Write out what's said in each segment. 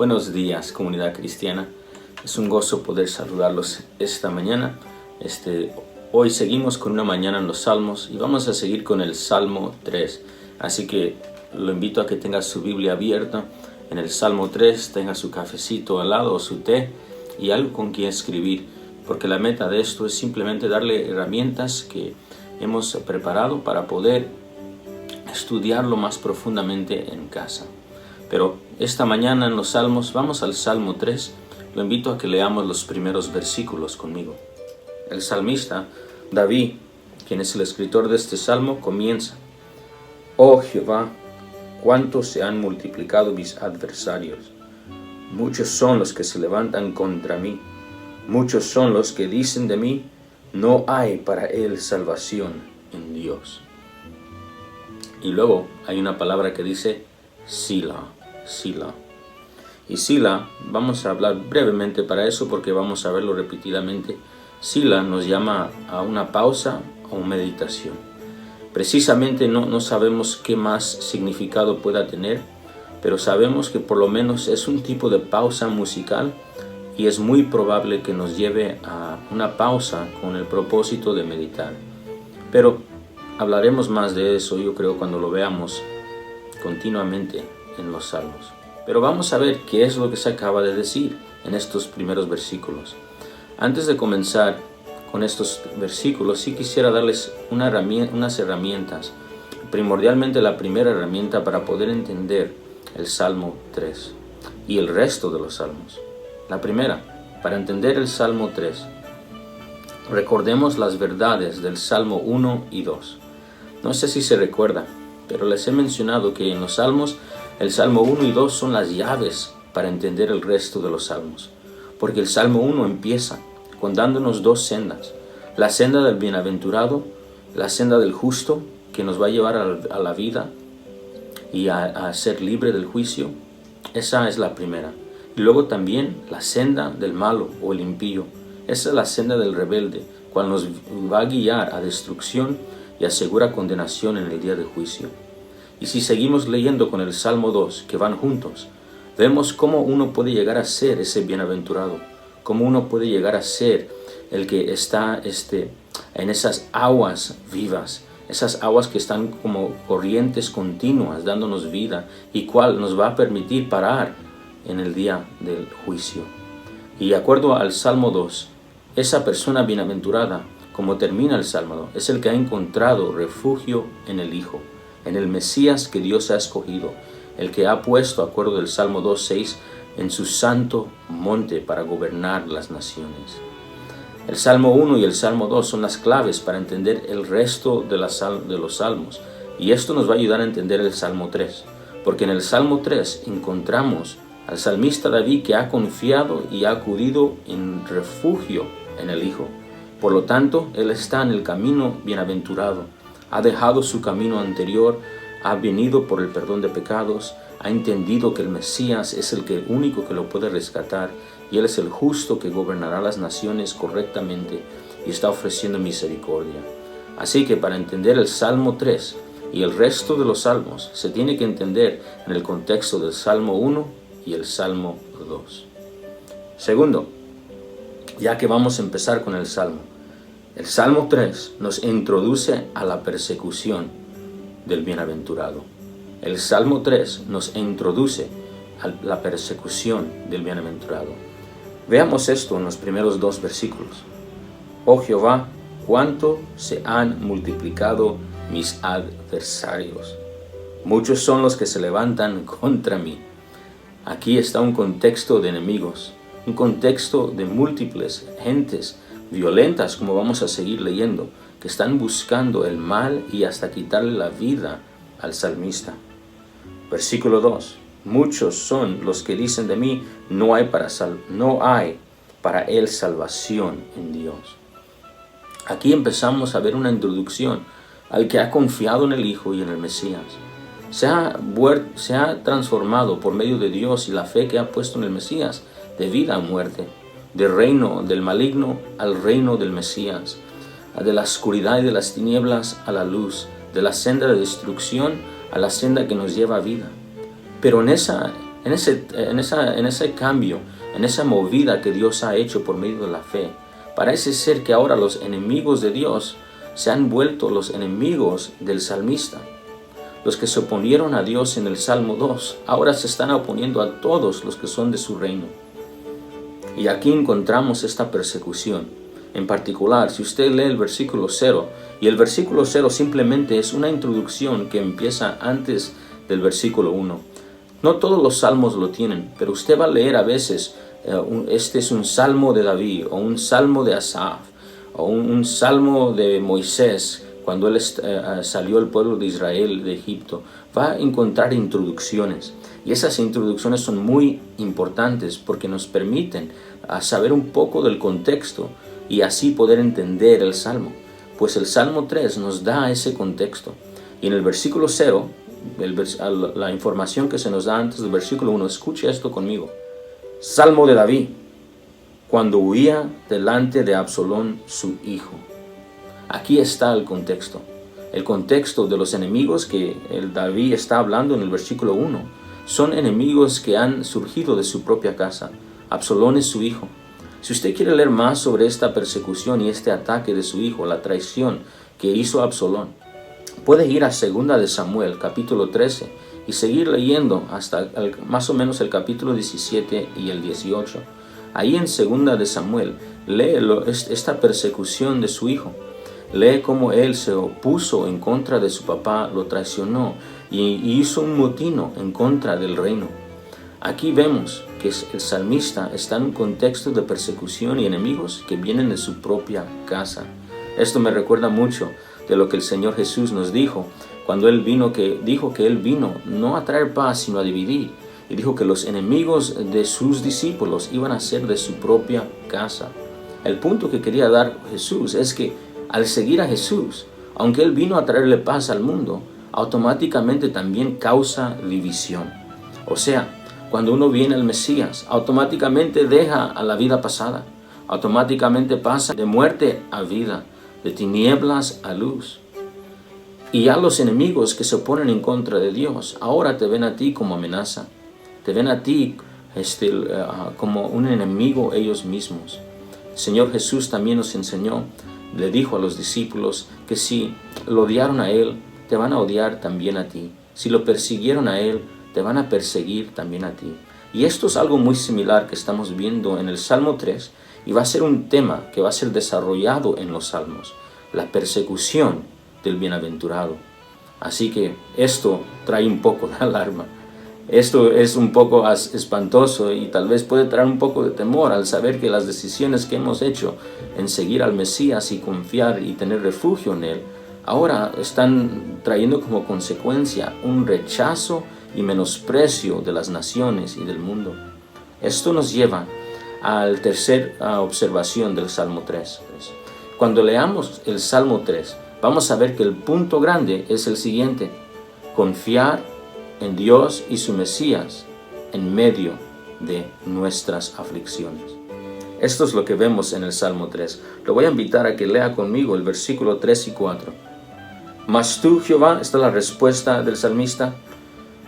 Buenos días, comunidad cristiana. Es un gozo poder saludarlos esta mañana. Hoy seguimos con una mañana en los Salmos y vamos a seguir con el Salmo 3. Así que lo invito a que tenga su Biblia abierta en el Salmo 3, tenga su cafecito al lado o su té y algo con quien escribir, porque la meta de esto es simplemente darle herramientas que hemos preparado para poder estudiarlo más profundamente en casa. Pero esta mañana en los Salmos vamos al Salmo 3. Lo invito a que leamos los primeros versículos conmigo. El salmista David, quien es el escritor de este salmo, comienza: Oh Jehová, cuánto se han multiplicado mis adversarios. Muchos son los que se levantan contra mí. Muchos son los que dicen de mí: no hay para él salvación en Dios. Y luego hay una palabra que dice Selah. Selah. Y Selah, vamos a hablar brevemente para eso porque vamos a verlo repetidamente. Selah nos llama a una pausa o meditación. Precisamente no sabemos qué más significado pueda tener, pero sabemos que por lo menos es un tipo de pausa musical y es muy probable que nos lleve a una pausa con el propósito de meditar. Pero hablaremos más de eso, yo creo, cuando lo veamos continuamente en los salmos. Pero vamos a ver qué es lo que se acaba de decir en estos primeros versículos. Antes de comenzar con estos versículos, sí quisiera darles unas herramientas. Primordialmente la primera herramienta para poder entender el Salmo 3 y el resto de los salmos. La primera, para entender el Salmo 3, recordemos las verdades del Salmo 1 y 2. No sé si se recuerda, pero les he mencionado que en los salmos, el Salmo 1 y 2 son las llaves para entender el resto de los salmos. Porque el Salmo 1 empieza dándonos dos sendas: la senda del bienaventurado, la senda del justo, que nos va a llevar a la vida y a ser libre del juicio. Esa es la primera. Y luego también la senda del malo o el impío. Esa es la senda del rebelde, cual nos va a guiar a destrucción y asegura condenación en el día de juicio. Y si seguimos leyendo con el Salmo 2, que van juntos, vemos cómo uno puede llegar a ser ese bienaventurado, cómo uno puede llegar a ser el que está en esas aguas vivas, esas aguas que están como corrientes continuas dándonos vida y cual nos va a permitir parar en el día del juicio. Y de acuerdo al Salmo 2, esa persona bienaventurada, como termina el Salmo 2, es el que ha encontrado refugio en el Hijo, en el Mesías que Dios ha escogido, el que ha puesto, de acuerdo del Salmo 2:6, en su santo monte para gobernar las naciones. El Salmo 1 y el Salmo 2 son las claves para entender el resto de los salmos, y esto nos va a ayudar a entender el Salmo 3, porque en el Salmo 3 encontramos al salmista David, que ha confiado y ha acudido en refugio en el Hijo. Por lo tanto, él está en el camino bienaventurado, ha dejado su camino anterior, ha venido por el perdón de pecados, ha entendido que el Mesías es el único que lo puede rescatar, y él es el justo que gobernará las naciones correctamente y está ofreciendo misericordia. Así que para entender el Salmo 3 y el resto de los salmos, se tiene que entender en el contexto del Salmo 1 y el Salmo 2. Segundo, ya que vamos a empezar con el Salmo 3 nos introduce a la persecución del bienaventurado. El Salmo 3 nos introduce a la persecución del bienaventurado. Veamos esto en los primeros dos versículos. Oh Jehová, cuánto se han multiplicado mis adversarios. Muchos son los que se levantan contra mí. Aquí está un contexto de enemigos, un contexto de múltiples gentes violentas, como vamos a seguir leyendo, que están buscando el mal y hasta quitarle la vida al salmista. Versículo 2. Muchos son los que dicen de mí: no hay para él salvación en Dios. Aquí empezamos a ver una introducción al que ha confiado en el Hijo y en el Mesías. Se ha transformado por medio de Dios y la fe que ha puesto en el Mesías de vida a muerte, del reino del maligno al reino del Mesías, de la oscuridad y de las tinieblas a la luz, de la senda de destrucción a la senda que nos lleva a vida. Pero en en ese cambio, en esa movida que Dios ha hecho por medio de la fe, parece ser que ahora los enemigos de Dios se han vuelto los enemigos del salmista. Los que se oponieron a Dios en el Salmo 2, ahora se están oponiendo a todos los que son de su reino. Y aquí encontramos esta persecución. En particular, si usted lee el versículo 0, y el versículo 0 simplemente es una introducción que empieza antes del versículo 1. No todos los salmos lo tienen, pero usted va a leer a veces, este es un salmo de David, o un salmo de Asaf, o un salmo de Moisés, cuando él salió el pueblo de Israel de Egipto. Va a encontrar introducciones, y esas introducciones son muy importantes porque nos permiten saber un poco del contexto y así poder entender el salmo. Pues el Salmo 3 nos da ese contexto, y en el versículo 0, la información que se nos da antes del versículo 1, escuche esto conmigo. Salmo de David, cuando huía delante de Absalón su hijo. Aquí está el contexto de los enemigos que el David está hablando en el versículo 1. Son enemigos que han surgido de su propia casa. Absalón es su hijo. Si usted quiere leer más sobre esta persecución y este ataque de su hijo, la traición que hizo Absalón, puede ir a 2 de Samuel, capítulo 13, y seguir leyendo hasta más o menos el capítulo 17 y el 18. Ahí en 2 de Samuel, lee esta persecución de su hijo. Lee cómo él se opuso en contra de su papá, lo traicionó y hizo un motín en contra del reino. Aquí vemos que el salmista está en un contexto de persecución y enemigos que vienen de su propia casa. Esto me recuerda mucho de lo que el Señor Jesús nos dijo cuando Él dijo que Él vino no a traer paz sino a dividir, y dijo que los enemigos de sus discípulos iban a ser de su propia casa. El punto que quería dar Jesús es que al seguir a Jesús, aunque Él vino a traerle paz al mundo, automáticamente también causa división. O sea, cuando uno viene al Mesías, automáticamente deja a la vida pasada, automáticamente pasa de muerte a vida, de tinieblas a luz. Y ya los enemigos que se oponen en contra de Dios, ahora te ven a ti como amenaza, te ven a ti como un enemigo ellos mismos. El Señor Jesús también nos enseñó, le dijo a los discípulos que si lo odiaron a Él, te van a odiar también a ti. Si lo persiguieron a Él, te van a perseguir también a ti. Y esto es algo muy similar que estamos viendo en el Salmo 3, y va a ser un tema que va a ser desarrollado en los Salmos, la persecución del bienaventurado. Así que esto trae un poco de alarma. Esto es un poco espantoso y tal vez puede traer un poco de temor al saber que las decisiones que hemos hecho en seguir al Mesías y confiar y tener refugio en Él, ahora están trayendo como consecuencia un rechazo y menosprecio de las naciones y del mundo. Esto nos lleva a la tercera observación del Salmo 3. Cuando leamos el Salmo 3, vamos a ver que el punto grande es el siguiente: confiar en Dios y su Mesías en medio de nuestras aflicciones. Esto es lo que vemos en el Salmo 3. Lo voy a invitar a que lea conmigo el versículo 3 y 4. Mas tú, Jehová, esta es la respuesta del salmista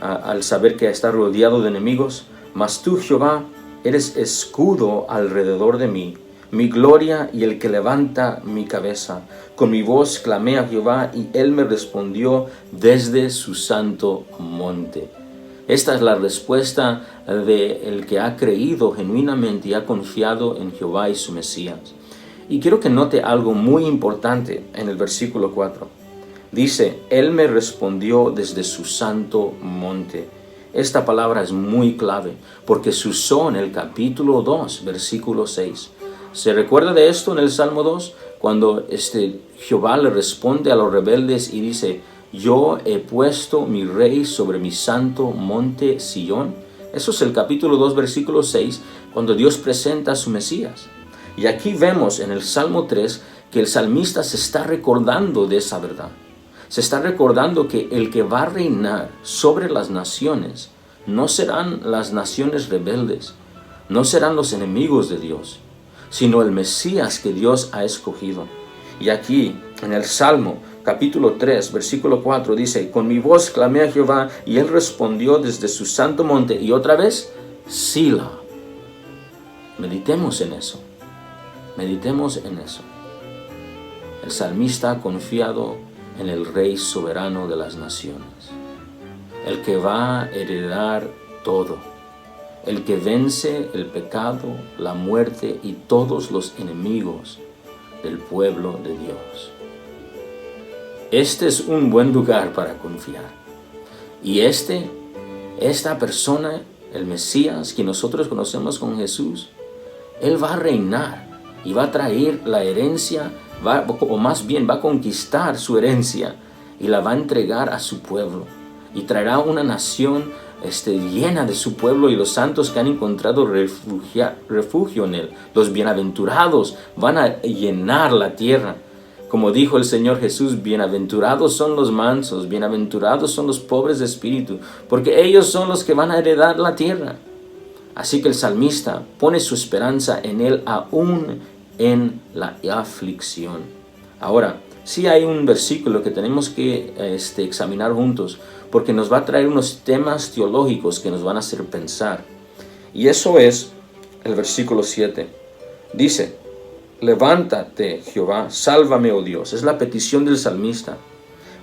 al saber que está rodeado de enemigos. Mas tú, Jehová, eres escudo alrededor de mí, mi gloria y el que levanta mi cabeza. Con mi voz clamé a Jehová y Él me respondió desde su santo monte. Esta es la respuesta del que ha creído genuinamente y ha confiado en Jehová y su Mesías. Y quiero que note algo muy importante en el versículo 4. Dice, Él me respondió desde su santo monte. Esta palabra es muy clave porque se usó en el capítulo 2, versículo 6. ¿Se recuerda de esto en el Salmo 2? Cuando Jehová le responde a los rebeldes y dice, yo he puesto mi rey sobre mi santo monte Sión. Eso es el capítulo 2, versículo 6, cuando Dios presenta a su Mesías. Y aquí vemos en el Salmo 3 que el salmista se está recordando de esa verdad. Se está recordando que el que va a reinar sobre las naciones no serán las naciones rebeldes, no serán los enemigos de Dios, sino el Mesías que Dios ha escogido. Y aquí en el Salmo capítulo 3, versículo 4 dice, con mi voz clamé a Jehová y él respondió desde su santo monte. Y otra vez, Sila. Meditemos en eso. Meditemos en eso. El salmista ha confiado en el Rey soberano de las naciones, el que va a heredar todo, el que vence el pecado, la muerte y todos los enemigos del pueblo de Dios. Este es un buen lugar para confiar. Y esta persona, el Mesías, que nosotros conocemos como Jesús, Él va a reinar y va a traer la herencia, o más bien va a conquistar su herencia y la va a entregar a su pueblo. Y traerá una nación llena de su pueblo y los santos que han encontrado refugio en Él. Los bienaventurados van a llenar la tierra. Como dijo el Señor Jesús, bienaventurados son los mansos, bienaventurados son los pobres de espíritu, porque ellos son los que van a heredar la tierra. Así que el salmista pone su esperanza en Él aún en la aflicción. Ahora, sí hay un versículo que tenemos que examinar juntos, porque nos va a traer unos temas teológicos que nos van a hacer pensar. Y eso es el versículo 7. Dice, levántate, Jehová, sálvame, oh Dios. Es la petición del salmista.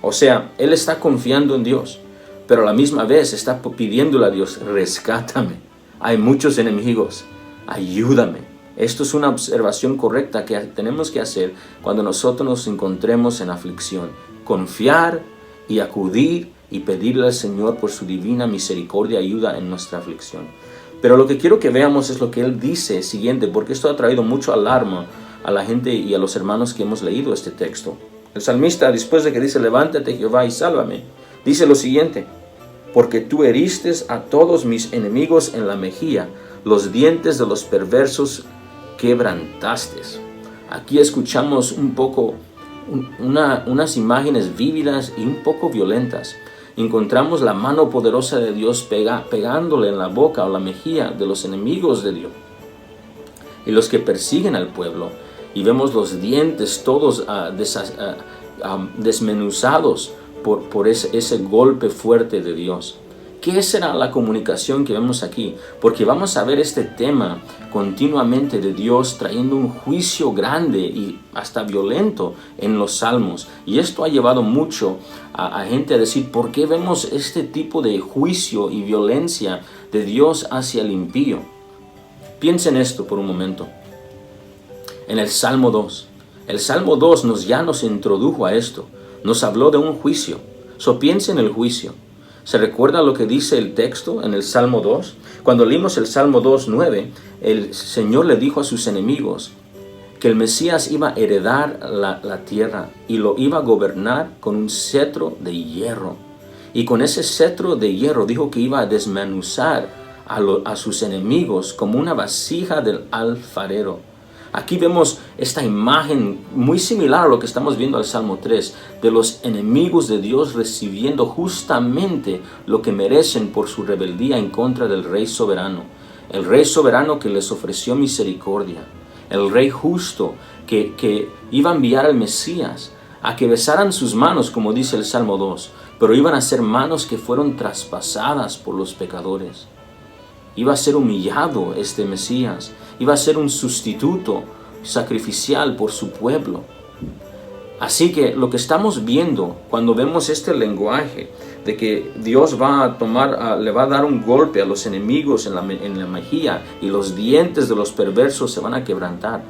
O sea, él está confiando en Dios, pero a la misma vez está pidiéndole a Dios, rescátame. Hay muchos enemigos, ayúdame. Esto es una observación correcta que tenemos que hacer cuando nosotros nos encontremos en aflicción. Confiar y acudir y pedirle al Señor por su divina misericordia y ayuda en nuestra aflicción. Pero lo que quiero que veamos es lo que Él dice siguiente, porque esto ha traído mucho alarma a la gente y a los hermanos que hemos leído este texto. El salmista, después de que dice, levántate Jehová y sálvame, dice lo siguiente, porque tú heriste a todos mis enemigos en la mejilla, los dientes de los perversos quebrantaste. Aquí escuchamos un poco unas imágenes vívidas y un poco violentas. Encontramos la mano poderosa de Dios pegándole en la boca o la mejilla de los enemigos de Dios y los que persiguen al pueblo, y vemos los dientes todos desmenuzados por ese golpe fuerte de Dios. ¿Qué será la comunicación que vemos aquí? Porque vamos a ver este tema continuamente de Dios trayendo un juicio grande y hasta violento en los salmos. Y esto ha llevado mucho a gente a decir, ¿por qué vemos este tipo de juicio y violencia de Dios hacia el impío? Piensen esto por un momento. En el Salmo 2. El Salmo 2 ya nos introdujo a esto. Nos habló de un juicio. Piensen en el juicio. ¿Se recuerda lo que dice el texto en el Salmo 2? Cuando leímos el Salmo 2:9, el Señor le dijo a sus enemigos que el Mesías iba a heredar la tierra y lo iba a gobernar con un cetro de hierro. Y con ese cetro de hierro dijo que iba a desmenuzar a sus enemigos como una vasija del alfarero. Aquí vemos esta imagen muy similar a lo que estamos viendo al Salmo 3, de los enemigos de Dios recibiendo justamente lo que merecen por su rebeldía en contra del Rey soberano. El Rey soberano que les ofreció misericordia. El Rey justo que iba a enviar al Mesías a que besaran sus manos, como dice el Salmo 2, pero iban a ser manos que fueron traspasadas por los pecadores. Iba a ser humillado este Mesías. Iba a ser un sustituto sacrificial por su pueblo. Así que lo que estamos viendo cuando vemos este lenguaje de que Dios va a le va a dar un golpe a los enemigos en la mejilla y los dientes de los perversos se van a quebrantar.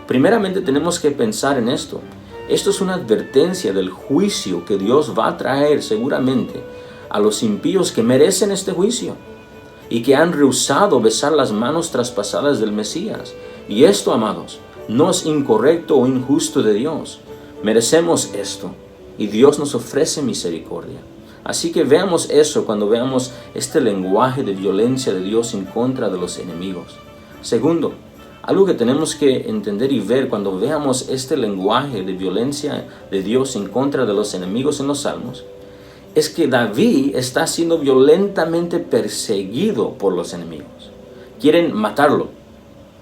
Primeramente tenemos que pensar en esto. Esto es una advertencia del juicio que Dios va a traer seguramente a los impíos que merecen este juicio y que han rehusado besar las manos traspasadas del Mesías. Y esto, amados, no es incorrecto o injusto de Dios. Merecemos esto y Dios nos ofrece misericordia. Así que veamos eso cuando veamos este lenguaje de violencia de Dios en contra de los enemigos. Segundo, algo que tenemos que entender y ver cuando veamos este lenguaje de violencia de Dios en contra de los enemigos en los Salmos, es que David está siendo violentamente perseguido por los enemigos. Quieren matarlo.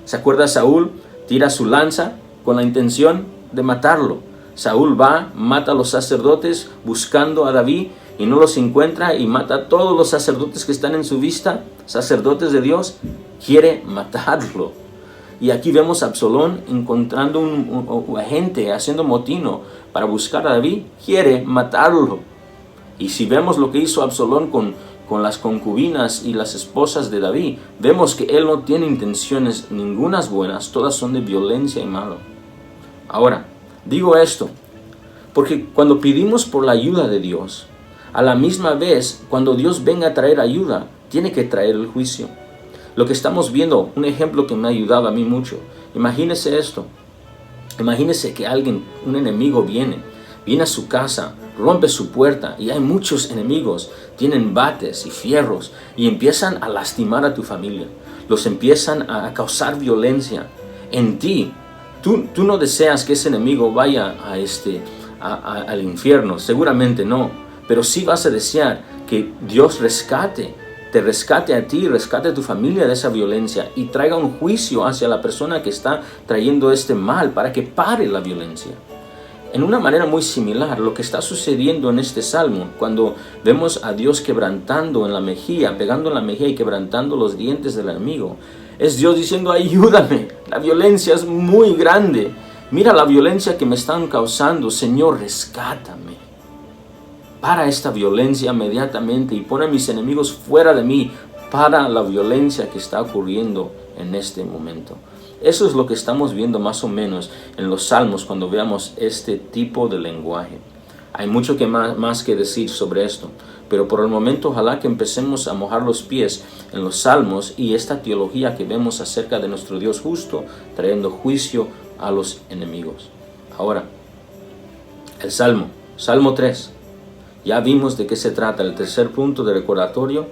¿Se acuerda? Saúl tira su lanza con la intención de matarlo. Saúl va, mata a los sacerdotes buscando a David y no los encuentra y mata a todos los sacerdotes que están en su vista, sacerdotes de Dios, quiere matarlo. Y aquí vemos a Absalón encontrando un gente, haciendo motino para buscar a David, quiere matarlo. Y si vemos lo que hizo Absalón con las concubinas y las esposas de David, vemos que él no tiene intenciones ningunas buenas, todas son de violencia y malo. Ahora, digo esto, porque cuando pedimos por la ayuda de Dios, a la misma vez, cuando Dios venga a traer ayuda, tiene que traer el juicio. Lo que estamos viendo, un ejemplo que me ha ayudado a mí mucho, imagínese esto, imagínese que alguien, un enemigo viene a su casa, rompe su puerta y hay muchos enemigos, tienen bates y fierros y empiezan a lastimar a tu familia, los empiezan a causar violencia en ti. Tú no deseas que ese enemigo vaya al infierno, seguramente no, pero sí vas a desear que Dios te rescate a ti, rescate a tu familia de esa violencia y traiga un juicio hacia la persona que está trayendo este mal para que pare la violencia. En una manera muy similar, lo que está sucediendo en este salmo, cuando vemos a Dios quebrantando en la mejilla, pegando en la mejilla y quebrantando los dientes del enemigo, es Dios diciendo, ayúdame, la violencia es muy grande, mira la violencia que me están causando, Señor, rescátame. Para esta violencia inmediatamente y pon a mis enemigos fuera de mí, para la violencia que está ocurriendo en este momento. Eso es lo que estamos viendo más o menos en los salmos cuando veamos este tipo de lenguaje. Hay mucho más que decir sobre esto, pero por el momento ojalá que empecemos a mojar los pies en los salmos y esta teología que vemos acerca de nuestro Dios justo, trayendo juicio a los enemigos. Ahora, el Salmo 3. Ya vimos de qué se trata. El tercer punto de recordatorio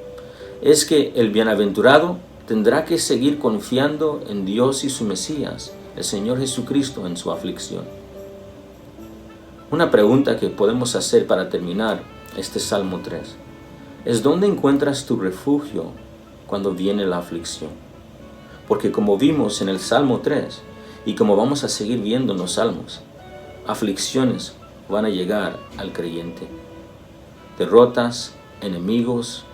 es que el bienaventurado tendrá que seguir confiando en Dios y su Mesías, el Señor Jesucristo, en su aflicción. Una pregunta que podemos hacer para terminar este Salmo 3 es: ¿dónde encuentras tu refugio cuando viene la aflicción? Porque como vimos en el Salmo 3 y como vamos a seguir viendo en los Salmos, aflicciones van a llegar al creyente. Derrotas, enemigos,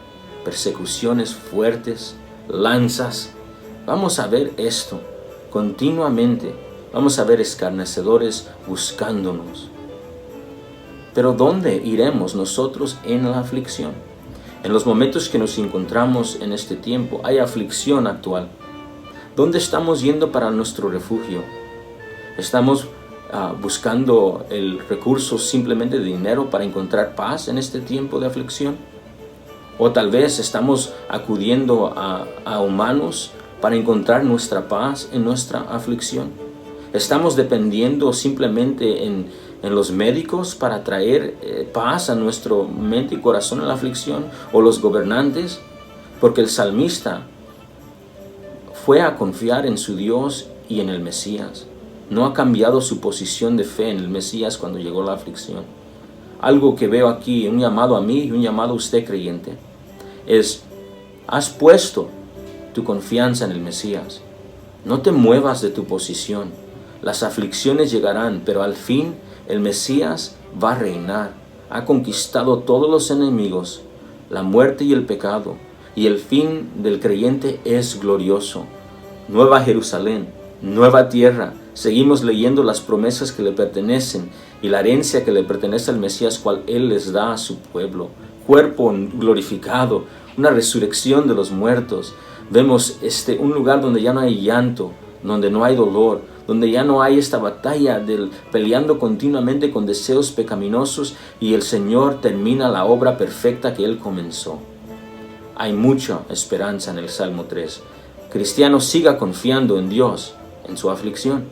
persecuciones fuertes, lanzas. Vamos a ver esto continuamente. Vamos a ver escarnecedores buscándonos. Pero ¿dónde iremos nosotros en la aflicción? En los momentos que nos encontramos en este tiempo, hay aflicción actual. ¿Dónde estamos yendo para nuestro refugio? ¿Estamos buscando el recurso simplemente de dinero para encontrar paz en este tiempo de aflicción? O tal vez estamos acudiendo a humanos para encontrar nuestra paz en nuestra aflicción. ¿Estamos dependiendo simplemente en los médicos para traer paz a nuestro mente y corazón en la aflicción? ¿O los gobernantes? Porque el salmista fue a confiar en su Dios y en el Mesías. No ha cambiado su posición de fe en el Mesías cuando llegó la aflicción. Algo que veo aquí, un llamado a mí y un llamado a usted creyente, es: has puesto tu confianza en el Mesías. No te muevas de tu posición. Las aflicciones llegarán, pero al fin el Mesías va a reinar. Ha conquistado todos los enemigos, la muerte y el pecado, y el fin del creyente es glorioso. Nueva Jerusalén, nueva tierra. Seguimos leyendo las promesas que le pertenecen y la herencia que le pertenece al Mesías, cual Él les da a su pueblo. Cuerpo glorificado, una resurrección de los muertos. Vemos un lugar donde ya no hay llanto, donde no hay dolor, donde ya no hay esta batalla del peleando continuamente con deseos pecaminosos, y el Señor termina la obra perfecta que Él comenzó. Hay mucha esperanza en el Salmo 3. Cristiano, siga confiando en Dios en su aflicción.